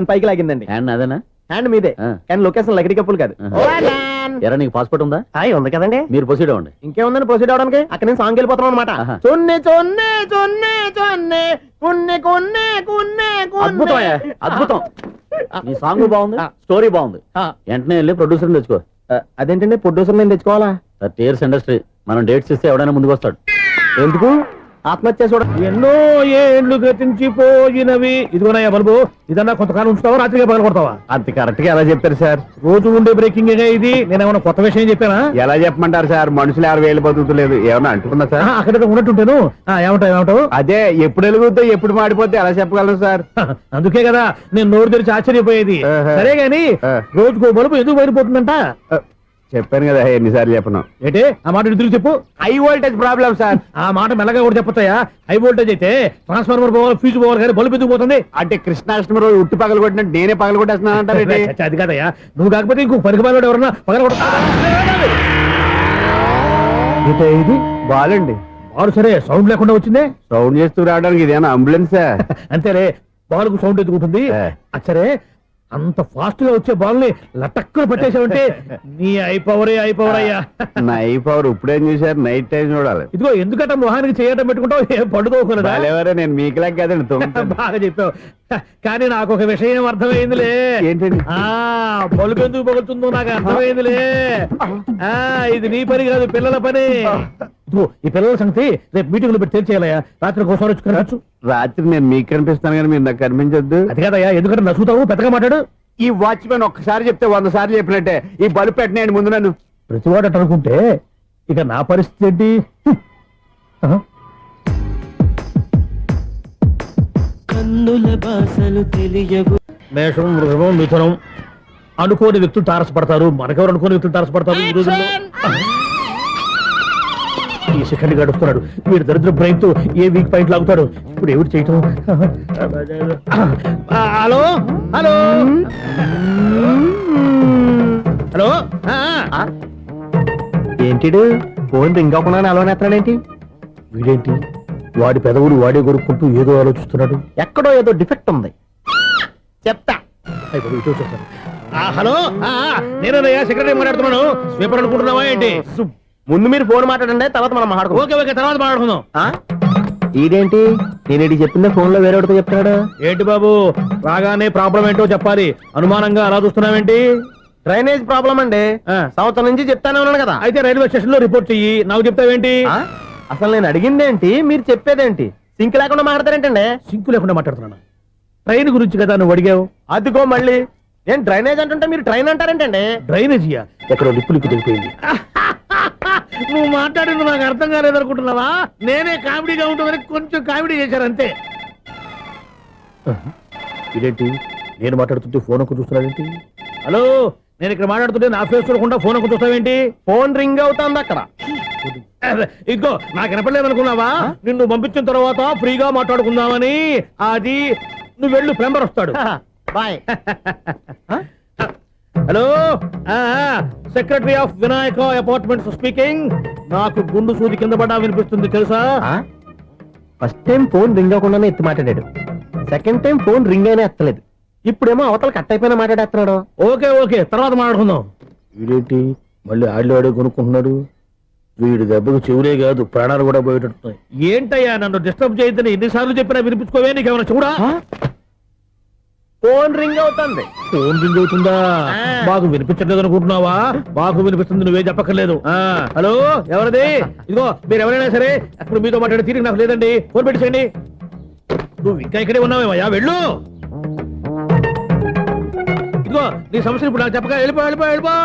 పైకి లాగిందండి. హ్యాండ్ అదేనా? హ్యాండ్ మీదే, ఆ. కానీ లొకేషన్ లగడి కప్పులు కాదు. ఎరా నీకు పాస్పోర్ట్ ఉందా? హాయ్ ఉంది కదండి. మీరు ప్రొసీడ్ అవ్వండి. ఇంకేముందని ప్రొసీడ్ అవడానికి? అక్కడ నేను సాంగ్ వెళ్ళిపోతాను అనమాట. ఆహా. చొన్నే చొన్నే చొన్నే చొన్నే కున్నే కొన్నే కున్నే అద్భుతం అయ్యా, అద్భుతం. నీ సాంగ్ బాగుంది, స్టోరీ బాగుంది. వెంటనే వెళ్ళి ప్రొడ్యూసర్ తెచ్చుకో. అదేంటండి ప్రొడ్యూసర్ నేను తెచ్చుకోవాలా? టీర్స్ ఇండస్ట్రీ మనం డేట్స్ ఇస్తే ఎవడైనా ముందుకు వస్తాడు. ఎందుకు? ఆత్మహత్య చూడ. ఎన్నో ఏళ్ళు గతించిపోయినవి. ఇదిగోనయ్యా బల్బు, ఇదన్నా కొంతకాలం ఉంచుతావా, రాత్రిగా పగల కొడతావా? అంత కరెక్ట్ గా ఎలా చెప్పారు సార్? రోజు ఉండే బ్రేకింగ్ ఇది. నేనేమన్నా కొత్త విషయం చెప్పానా? ఎలా చెప్పమంటారు సార్? మనుషులు 60,000 బతుకుతలేదు, ఏమన్నా అంటున్నా సార్? అక్కడ ఉన్నట్టుంటాను. ఏమంటావు? అదే ఎప్పుడు వెలుగుతో ఎప్పుడు మాడిపోతే ఎలా చెప్పగలను సార్? అందుకే కదా నేను నోరు తెరిచి ఆశ్చర్యపోయేది. ఆహా. సరే గాని ఆ. రోజుకో బల్బు ఎందుకు బయటపోతుందంట? చెప్పాను కదా ఎన్నిసార్లు చెప్పను. ఏంటే ఆ మాట ఎదురు చెప్పు. High voltage problem sir. ఆ మాట మెల్లగా కూడా చెప్పొచ్చాయా? హై వోల్టేజ్ అయితే ట్రాన్స్ఫార్మర్ పోవాలి, ఫ్యూజ్ పోవాలి, కానీ బల్బు ఎందుకు పోతుంది? అంటే కృష్ణాష్టమి రోజు ఉట్టి పగలు కొట్టినట్టు నేనే పగలు కొట్టేస్తున్నాను అంటారు. అది కాదయ్యా, నువ్వు కాకపోతే ఇంకో పనికి బాగా ఎవరన్నా పగల కొడతా. ఇది బాలండి. బాలు సరే సౌండ్ లేకుండా వచ్చిందే. సౌండ్ చేస్తూ రావడానికి ఇదేనా అంబులెన్సా? అంతేలే, బాల్కు సౌండ్ ఎదుగుతుంది. సరే అంత ఫాస్ట్ గా వచ్చే బాల్ ని లటక్కులు పట్టేసావంటే నీ అయిపోవరే అయ్యా. నైట్ పవర్ ఇప్పుడేం చూసారు? నైట్ టైం చూడాలి. ఇదిగో ఎందుకంటే మొహానికి చేయడం పెట్టుకుంటావు, ఏం పండుకోకూడదా? బాలేవరే, నేను మీకులాగా కదండి. బాగా చెప్పావు, కానీ నాకు ఒక విషయం అర్థమైందిలే. ఏంటండి? బల్బు ఎందుకు పగులుతుందో నాకు అర్థమైందిలే. ఇది నీ పని కాదు, పిల్లల పని. ఇదిగో ఈ పిల్లల సంగతి రేపు మీటింగ్ లో పెట్టి తెలిసేయాలయ్యా. రాత్రి కోసం వచ్చి కనవచ్చు. రాత్రి నేను మీకు కనిపిస్తాను కానీ మీరు నాకు కనిపించొద్దు. అది కాదయ్యా, ఎందుకంటే నచ్చుతావు, పెద్దగా మాట్లాడు. ఈ వాచ్మెన్ ఒక్కసారి చెప్తే 100 సార్లు చెప్పినట్టే. ఈ బల్బు పెట్టినాయండి ముందు నన్ను. ప్రతివాడు అట్ట అనుకుంటే ఇక నా పరిస్థితి ఏంటి? కన్నుల భాషలు తెలియవు. మేషం, వృషభం, మిథునం అనుకోని వ్యక్తులు తారసపడతారు. మనకెవరు అనుకోని వ్యక్తులు తారసపడతారు ఈ రోజుల్లో? ఈ సెకండ్ గడుస్తున్నాడు. వీడు దరిద్ర బ్రెయిన్ తో ఏ వీక్ పాయింట్ లాగుతాడు. ఇప్పుడు ఏమిటి చేయటం? Hello hello hello. ఏంటిడు ఫోన్ రింగ్ అవ్వకుండా అలవనేస్తాడేంటి? వీడేంటి వాడి పెదవులు వాడే కొరుక్కుంటూ ఏదో ఆలోచిస్తున్నాడు. ఎక్కడో ఏదో డిఫెక్ట్ ఉంది, చెప్తా. హలో, నేనయ్యా సెక్రటరీ మాట్లాడుతున్నాను. స్వీపర్ అనుకుంటున్నావా ఏంటి? ముందు మీరు ఫోన్ మాట్లాడండి, తర్వాత మనం మాట్లాడుకో. ఓకే ఓకే, తర్వాత మాట్లాడుకుందాం. ఇదేంటి నేను చెప్పిందే ఫోన్ లో వేరే ఒకటి చెప్తాడు. ఏంటి బాబు, రాగానే ప్రాబ్లం ఏంటో చెప్పాలి. అనుమానంగా అలా చూస్తున్నావేంటి? డ్రైనేజ్ ప్రాబ్లం అండి. సంవత్సరం నుంచి చెప్తానే ఉన్నాను కదా. అయితే రైల్వే స్టేషన్ లో రిపోర్ట్ చెయ్యి. నాకు చెప్తావేంటి? అసలు నేను అడిగిందేంటి, మీరు చెప్పేదేంటి? సింక్ లేకుండా మాట్లాడతారేంటండి? సింకు లేకుండా మాట్లాడుతున్నాను. ట్రైన్ గురించి కదా నువ్వు అడిగావు. అదిగో మళ్ళీ నేను డ్రైనేజ్ అంటుంటే మీరు ట్రైన్ అంటారేంటండి? డ్రైనేజీయా? ఎక్కడో లిప్పు తెలిపోయింది. నువ్వు మాట్లాడింది నాకు అర్థం కాలేదనుకుంటున్నావా? నేనే కామెడీగా ఉంటుందని కొంచెం కామెడీ చేశారు అంతే. ఇదేంటి నేను మాట్లాడుతుంటే ఫోన్ ఒక్క చూస్తున్నావేంటి? హలో, నేను ఇక్కడ మాట్లాడుతుంటే నా ఫేస్ చూడకుండా ఫోన్ ఒక్క చూస్తావేంటి? ఫోన్ రింగ్ అవుతుంది అక్కడ. ఇదిగో నాకు వినపడలేదు అనుకున్నావా? నిన్ను పంపించిన తర్వాత ఫ్రీగా మాట్లాడుకుందామని. అది నువ్వు వెళ్ళు, ప్లంబర్ వస్తాడు. Bye. Hello, secretary of Vinayaka apartments speaking. నాకు గుండు సూది కింద పడ్డా వినిపిస్తుంది తెలుసా? ఫస్ట్ టైం ఫోన్ రింగ్ అవ్వకుండానే ఎత్తి మాట్లాడాడు. సెకండ్ టైం ఫోన్ రింగ్ అయినా ఎత్తలేదు. ఇప్పుడేమో అవతల కట్ అయిపోయినా మాట్లాడేస్తున్నాడు. ఓకే ఓకే, తర్వాత మాట్లాడుకుందాం. వీడేంటి మళ్ళీ ఆడిలో ఆడే కొనుక్కుంటున్నాడు? వీడి దెబ్బకు చెవులే కాదు, ప్రాణాలు కూడా పోయేటట్టున్నాయి. ఏంటయ్యా నన్ను డిస్టర్బ్ చేయొద్దని ఎన్నిసార్లు చెప్పినా వినిపించుకోవే. నీకేమైనా చూడా? ఫోన్ రింగ్ అవుతుంది. ఫోన్ రింగ్ అవుతుందా? మాకు వినిపించట్లేదు అనుకుంటున్నావా? మాకు వినిపిస్తుంది, నువ్వే చెప్పక్కర్లేదు. హలో, ఎవరిది? ఇదిగో మీరు ఎవరైనా సరే అప్పుడు మీతో మాట్లాడే తీరిక నాకు లేదండి. ఫోన్ పెట్టేసేయండి. నువ్వు ఇంకా ఇక్కడే ఉన్నావేమయ్యా, వెళ్ళు. ఇదిగో నీ సమస్యలు ఇప్పుడు నాకు చెప్పక వెళ్ళిపో వెళ్ళిపో వెళ్ళిపో.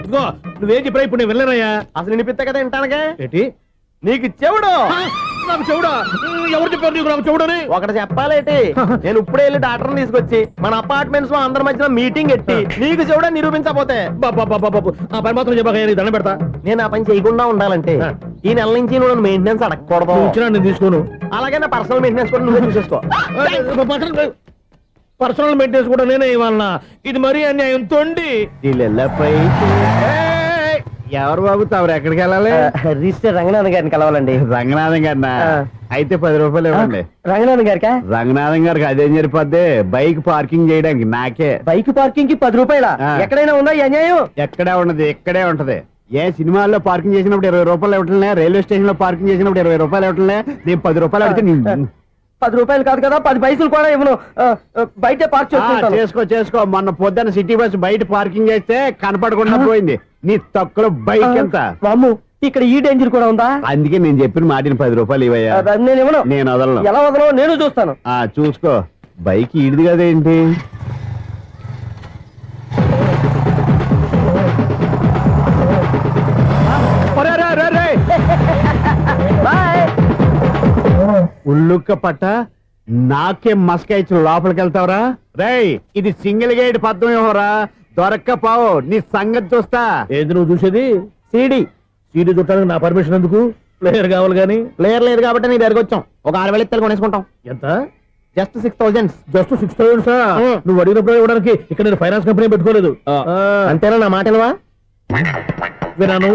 ఇదిగో నువ్వేం చెప్పరా ఇప్పుడు నేను వెళ్ళానయ్యా. అసలు వినిపిస్తా కదా వింటానగా. ఏంటి నీకు చెవుడు? నాకు చెవుడా? ఎవరు చెప్పారు నీకు నాకు చెవుడని? ఒకటి చెప్పాలేటి. నేను ఇప్పుడే వెళ్ళి డాక్టర్ తీసుకొచ్చి మన అపార్ట్మెంట్స్ లో అందరి మధ్యన మీటింగ్ ఎట్టి నీకు చెవుడా నిరూపించకపోతే బాబు ఆ పని మాత్రం చెప్పక దండం పెడతా. నేను ఆ పని చేయకుండా ఉండాలంటే ఈ నెల నుంచి నువ్వు మెయింటెనెన్స్ అడగకూడదు. ఇచ్చినా నేను తీసుకోను. అలాగే నా పర్సనల్ మెయింటెనెన్స్ కూడా నువ్వే చూసేసుకో. పర్సనల్ మెయింటెనెన్స్ కూడా నేనే ఇవ్వాలన్నా? ఇది మరీ అన్యాయం తొండి. ఎవరు బాబు తమరు ఎక్కడికి వెళ్ళాలి రిజిస్టర్ రంగనాథన్ గారిని కలవాలండి. రంగనాథం గారినా అయితే 10 రూపాయలు ఇవ్వండి. రంగనాథన్ గారికా? రంగనాథం గారికి అదేం సరిపోద్ది, బైక్ పార్కింగ్ చేయడానికి నాకే. బైక్ పార్కింగ్ కి 10 రూపాయల? ఆ. ఎక్కడైనా ఉందా ఈ అన్యాయం? ఎక్కడే ఉన్నది, ఇక్కడే ఉంటది. ఏ సినిమాల్లో పార్కింగ్ చేసినప్పుడు 20 రూపాయలు ఇవ్వట్లే, రైల్వే స్టేషన్ లో పార్కింగ్ చేసినప్పుడు 20 రూపాయలు ఇవ్వట్లే, నేను 10 రూపాయలు అడిగితే 10 రూపాయలు కాదు కదా, 10 పైసలు కూడా ఇవ్వను. బయటే పార్క్ చేసుకుంటాను. చేసుకో. మొన్న పొద్దున్న సిటీ బస్ బయట పార్కింగ్ చేస్తే కనపడకుండా పోయింది. నీ తక్కువ బైక్ ఎంత? వామ్ము, ఇక్కడ ఈ డేంజర్ కూడా ఉందా? అందుకే నేను చెప్పిన మాటిని 10 రూపాయలు ఇవ్వయ్యా. నేను ఇవ్వను. నేను వదలను. ఎలా వదలను నేను చూస్తాను. చూసుకో, బైక్ ఈడిది కదేంటి. బాయ్. ఉల్లుక్క పట్ట నాకే మస్క ఇచ్చి లోపలికి వెళ్తావరా? రేయ్, ఇది సింగిల్ గేట్ పద్మం ఇవ్వరా, దొరక్కపోవు నీ సంగతి చూస్తా. ఏంది నువ్వు చూసేది? సీడీ సీడీ చుట్టానికి నా పర్మిషన్ ఎందుకు? ప్లేయర్ కావాలి గానీ. ప్లేయర్ లేదు కాబట్టి నీ దగ్గరకు వచ్చాం. ఒక 6,000 ఇత్తలు కొనేసుకుంటాం. ఎంత? జస్ట్ 6,000. Just 6,000 sir. నువ్వు అడిగినప్పుడు ఇవ్వడానికి ఇక్కడ నేను ఫైనాన్స్ కంపెనీ పెట్టుకోలేదు. అంతేనా నా మాటలువా? వినాను,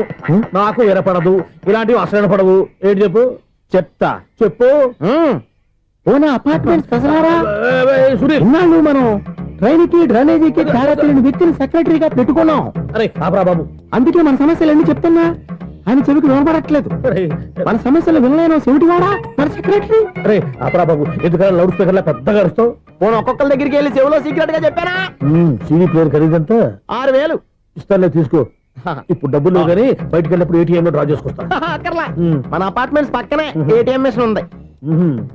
నాకు వినపడదు, ఇలాంటివి అసలు పడవు. ఏంటి చెప్పు? చెప్తా. చెప్పు. ఓనా అపార్ట్మెంట్స్ ప్రజలారా, సునీల్, ఇన్నాళ్ళు మనం ట్రైన్ కి డ్రైనేజీకి తేడా తెలియని వ్యక్తిని సెక్రటరీగా పెట్టుకున్నాం. అరే ఆపరా బాబు. అందుకే మన సమస్యలు ఎన్ని చెప్తున్నా ఆయన చెవికి వినపడట్లేదు. అరే, మన సమస్యలు వినలేను చెవిటివాడా మన సెక్రటరీ. అరే ఆపరా బాబు, ఎందుకంటే లౌడ్ స్పీకర్ లా పెద్దగా అరుస్తావు. పోను ఒక్కొక్కరి దగ్గరికి వెళ్ళి చెవిలో సీక్రెట్ గా చెప్పానా? CD player ఖరీదంతా 6,000. ఇస్తానులే, తీసుకో. ఇప్పుడు డబ్బులు లేవు కానీ బయటకు వెళ్ళినప్పుడు ఏటీఎం లో డ్రా చేసుకొస్తా. అక్కర్లా. మన అపార్ట్మెంట్స్ పక్కనే ఏటీఎం మిషన్ ఉంది.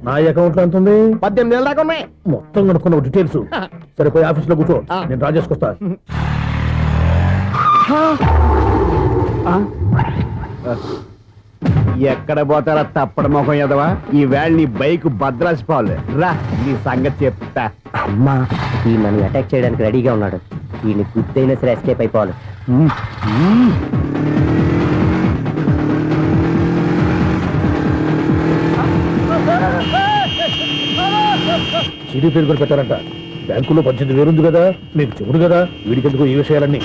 నా అకౌంట్ లో ఎంత ఉంది? 18,000 దాకా ఉన్నాయి. మొత్తం కనుక్కున్న డీటెయిల్స్. సరిపోయి ఆఫీస్ లో కూర్చో, నేను డ్రా చేసుకొస్తా. ఎక్కడ పోతారా తప్పడ మొఖం ఎదవా? ఈ వేళ నీ బైక్ భద్రాసి పాలు రా, నీ సంగతి చెప్తా. అమ్మా, ఈ నన్ను అటాక్ చేయడానికి రెడీగా ఉన్నాడు. ఈయన గుద్దైనా సరే ఎస్కేప్ అయిపోవాలి. సీడీ ప్లేయర్ కూడా పెట్టారంట. బ్యాంకులో 18,000 ఉంది కదా, మీకు చెవుడు కదా, వీడికెందుకు ఈ విషయాలన్నీ?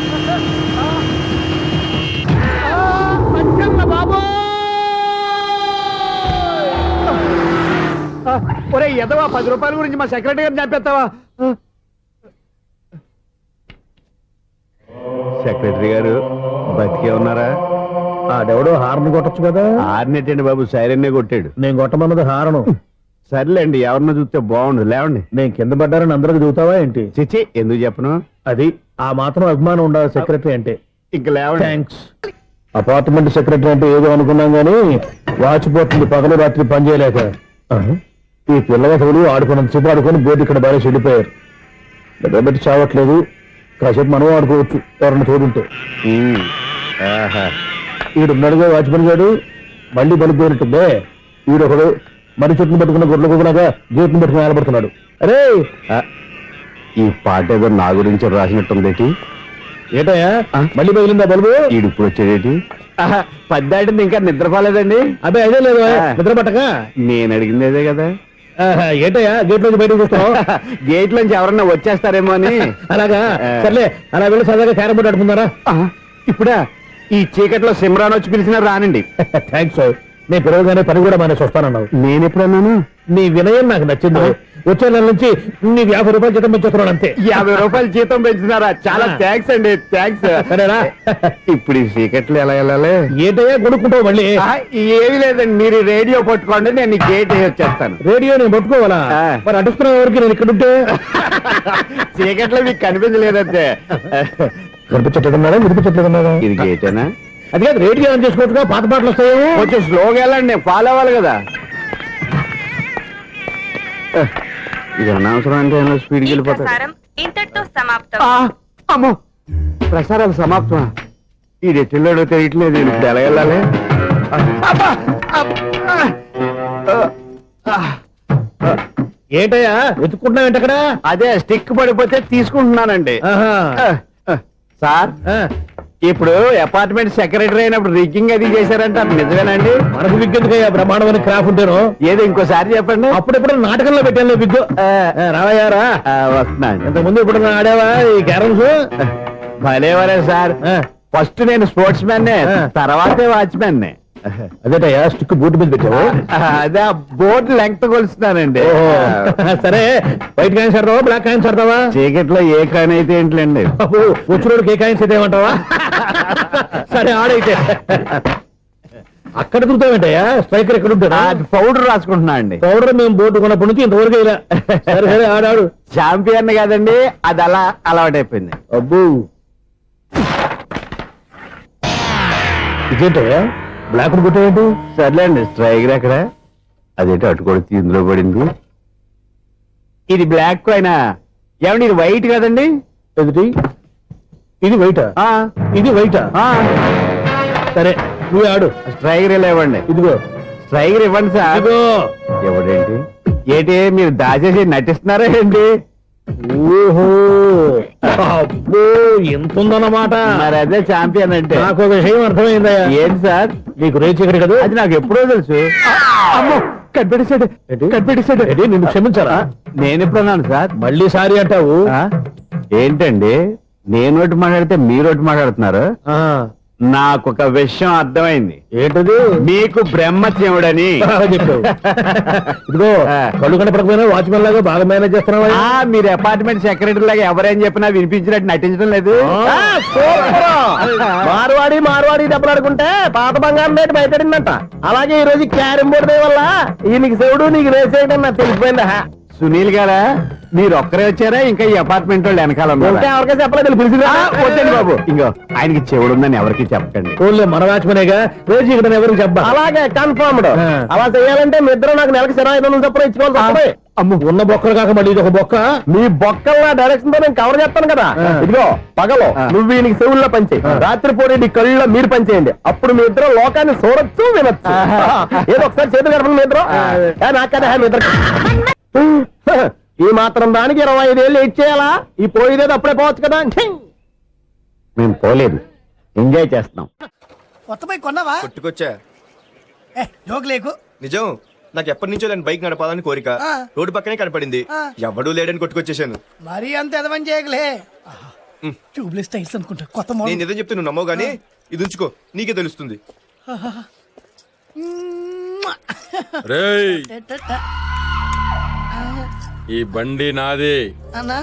ఒరే ఎదవా, 10 రూపాయల గురించి మా సెక్రటరీ గారిని చంపేస్తావా? సెక్రటరీ గారు బతికే ఉన్నారా? ఆడెవడో హార్న్ కొట్టచ్చు కదా. ఆరినట్టండి బాబు, సైరన్నే కొట్టాడు. నేను కొట్టమన్నది హారను. సర్లేండి, ఎవరినో చూస్తే బాగుండు. లేవండి. నేను కింద పడ్డారని అందరికి చూతావా ఏంటి? చిచ్చి, ఎందుకు చెప్పను? అది ఆ మాత్రం అభిమానం ఉండాలి సెక్రటరీ అంటే. ఇంక లేవండి. థ్యాంక్స్. అపార్ట్మెంట్ సెక్రటరీ అంటే ఏదో అనుకున్నాం గానీ వాచిపోతుంది పగలు రాత్రి పని చేయలేక. ఈ పిల్లవసలు ఆడుకున్నంత సేపు ఆడుకొని బోర్డు ఇక్కడ బాగా చెడిపోయారు. నిద్రబెట్టి చావట్లేదు. కాసేపు మనం ఆడుకోవచ్చు ఎవరన్నా తోడుంటే. ఈడున్నాడుగా వాచ్మెన్ గారు, మళ్ళీ బలిపోయినట్టుందే. ఈడొకడు మరి చెట్టును పట్టుకున్న గొడ్ల కుక్కలాగా గేట్ను పట్టుకుని నిలబడుతున్నాడు. అరే, ఈ పాట ఏదో నా గురించి రాసినట్టుంది. ఏటయ్యా మళ్ళీ పగిలిందా బల్బు? ఈడిప్పుడు వచ్చేదేటి? 10 దాటింది, ఇంకా నిద్రపోలేదండి. అదే అదే లేదు నిద్ర పట్టక. నేను అడిగింది అదే కదా. ఏటయ్యా గేట్ నుంచి బయటకు చూస్తావు? గేట్ లోంచి ఎవరన్నా వచ్చేస్తారేమో అని. అలాగా, సర్లే అలా వెళ్ళి సరదాగా క్యారం బోర్డు ఆడుకున్నారా? ఇప్పుడా? ఈ చీకట్లో సిమ్రాన్ వచ్చి పిలిచినా రానండి. థ్యాంక్స్. నేను పిలవగానే పని కూడా మానేసి వస్తానన్నావు. నేను ఎప్పుడన్నాను? నీ వినయం నాకు నచ్చింది. వచ్చే నెల నుంచి నీకు 50 రూపాయలు జీతం పెంచుతున్నాను అంతే. 50 రూపాయలు జీతం పెంచుతున్నారా? చాలా థ్యాంక్స్ అండి, థ్యాంక్స్. సరేనా? ఇప్పుడు ఈ చీకట్లు ఎలా వెళ్ళాలి? ఏంటయ్యా కొనుక్కుంటావు మళ్ళీ? ఏమి లేదండి, మీరు రేడియో పట్టుకోండి, నేను గేట్ వేసి వచ్చేస్తాను. రేడియో నేను పట్టుకోవాలా? మరి అడుస్తున్న వరకు నేను ఇక్కడ ఉంటే చీకట్లో మీకు కనిపించలేదంటే. కనిపించట్లేదన్నారా వినిపించట్లేదన్నారా? ఇది గేటేనా? అది కాదు, రేడియో ఆన్ చేసుకోవచ్చుగా, పాత పాటలు వస్తాయో. కొంచెం స్లోగా వెళ్ళండి, నేను ఫాలో అవ్వాలి కదా. ఇది అనవసరం అంటే స్పీడ్కి వెళ్ళిపోతాడు. ఇంతటితో సమాప్తం. అమ్మో, ప్రసారాలు సమాప్తమా? ఈ రెట్టిల్లోడో తెలియట్లేదు, ఇప్పుడు ఎలా వెళ్ళాలి? ఏంటయ్యా వెతుక్కుంటున్నావు ఏంటక్కడ? అదే స్టిక్ పడిపోతే తీసుకుంటున్నానండి. సార్, ఇప్పుడు అపార్ట్మెంట్ సెక్రటరీ అయినప్పుడు రిగ్గింగ్ అది చేశారంటే అది నిజమేనండి? మనకు విగ్గెందుకయ్యా, బ్రహ్మాండమైన క్రాఫ్ ఉంటాను. ఏదో ఇంకోసారి చెప్పండి. అప్పుడెప్పుడు నాటకంలో పెట్టాను విగ్గు. రావయ్యారా? వస్తున్నాను. ఇంతకుముందు ఇప్పుడు ఆడావా ఈ క్యారమ్స్? భలేవరే సార్, ఫస్ట్ నేను స్పోర్ట్స్ మ్యాన్ తర్వాతే వాచ్మెన్ అదేటయ్యా స్టిక్ బూట్ మీద పెట్టావు అదే ఆ బోర్డు లెంగ్త్ కొలుస్తున్నానండి సరే వైట్ కాయిన్స్ ఆడతావా బ్లాక్ కాయిన్స్ ఆడతావా చీకట్ లో ఏ కాని అయితే ఏంటండి వచ్చినోడికి ఏ కాయిన్స్ అయితే ఏమంటావా సరే ఆడైతే అక్కడ దుకుతావేంటయ్యా స్ట్రైకర్ ఎక్కడ ఉంటాడా పౌడర్ రాసుకుంటున్నా అండి పౌడర్ మేము బోర్డు కొన్నప్పటి నుంచి ఇంతవరకు ఇలా సరే సరే ఆడాడు చాంపియన్ కాదండి అది అలా అలవాటైపోయింది అబ్బు ఇదేంటయ్యా బ్లాక్ కొట్టేయండి సర్లేండి స్ట్రైకర్ ఎక్కడ అదేంటి అటుకొడితే ఇందులో పడింది ఇది బ్లాక్ అయినా ఏమండి ఇది వైట్ కదండి ఎదుటి ఇది వైటా ఆ, ఇది వైటా ఆ. సరే నువ్వు ఆడు స్ట్రైకర్ ఇలా ఇవ్వండి ఇదిగో స్ట్రైకర్ ఇవ్వండి సార్ ఇదిగో ఎవడేంటి ఏంటి మీరు దాచేసి నటిస్తున్నారా ఏంటి ఓహో అబ్బో ఎంత ఉందన్నమాట మరి అదే చాంపియన్ అంటే నాకు ఒక విషయం అర్థమైందయ్యా ఏంటి సార్ నీకు రేచి ఇక్కడ కదా అది నాకు ఎప్పుడో తెలుసు అమ్మో కనిపెట్టేశాడు కనిపెట్టేశాడు ఏంటి, నిన్ను క్షమించారా నేను ఎప్పుడన్నాను సార్ మళ్ళీ సారీ అంటావు ఆ? ఏంటండి నేను ఒకటి మాట్లాడితే మీరు ఒకటి మాట్లాడుతున్నారు ఆ, నాకు ఒక విషయం అర్థమైంది ఏంటది మీకు బ్రహ్మత్యముడని బాగా చెప్పావు ఇదిగో కళ్ళు కనపడకపోయినా వాచ్మెన్ లాగా బాగా మేనేజ్ చేస్తున్నావా ఆ, మీరు అపార్ట్మెంట్ సెక్రటరీ లాగా ఎవరేం చెప్పినా వినిపించినట్టు నటించడం లేదు ఆ, సూపర్. మార్వాడి దెబ్బలాడుకుంటే పాత బంగారం రేటు బయటడిందంట అలాగే ఈ రోజు క్యారం బోర్డు దే వల్ల ఈయనకి శివుడు నీకు రేసేయడం నాకు తెలిసిపోయిందా సునీల్ గారా మీరు ఒక్కరే వచ్చారా ఇంకా ఈ అపార్ట్మెంట్ వాళ్ళు వెనకాల ఉన్నారా? ఇంకా ఎవరికైనా చెప్పలేదు పిలిచిందా ఆ, వద్దండి బాబు ఇంకో ఆయనకి చెవుడుందని ఎవరికి చెప్పకండి ఓన్లీ మన వాచ్మెనేగా రేచి ఇక్కడ ఎవరికి చెప్పా అలాగే కన్ఫర్మ్డ్ ఆ. అలా చేయాలంటే మీ ఇద్దరు నాకు నెలకు 25,000 చొప్పున ఇచ్చుకోవాలి తప్పదు. అమ్మ ఉన్న బొక్కలు కాక మళ్ళీ ఇది ఒక బొక్క మీ బొక్కల డైరెక్షన్ తో నేను కవర్ చేస్తాను కదా ఆ. ఇదిగో పగలో ఆ. నువ్వు ఈయనకి చెవుల్లో పంచే రాత్రిపూట నీ కళ్ళలో మీరు పంచేయండి అప్పుడు మీ ఇద్దరు లోకాన్ని చూడొచ్చు వినొచ్చు ఏదో ఒకసారి చేతులు గడపండి మీ ఇద్దరు నాకు కదా మీ ఇద్దరు ఈ మాత్రం దానికి 25 ఏళ్ళు ఇచ్చేయాలా ఈ పోయేదేదో అప్పుడే పోవచ్చు కదా మేము పోలేదు ఎంజాయ్ చేస్తున్నాం కొత్త బైక్ కొన్నావా కొట్టుకొచ్చా ఏ జోక్ లేకు నిజం నాకు ఎప్పటి నుంచో దాని బైక్ నడపాలని కోరిక ఆ. రోడ్డు పక్కనే కనపడింది ఆ. ఎవడూ లేడని కొట్టుకొచ్చేసాను మరీ అంత ఎదవని చేయగలే ట్యూబ్లెస్ టైల్స్ అనుకుంటా కొత్త నేను మోడల్ ఏదో చెప్తే నువ్వు నమ్మవు గానీ ఇది ఉంచుకో నీకే తెలుస్తుంది రేయ్ ఈ బండి నాది అన్నా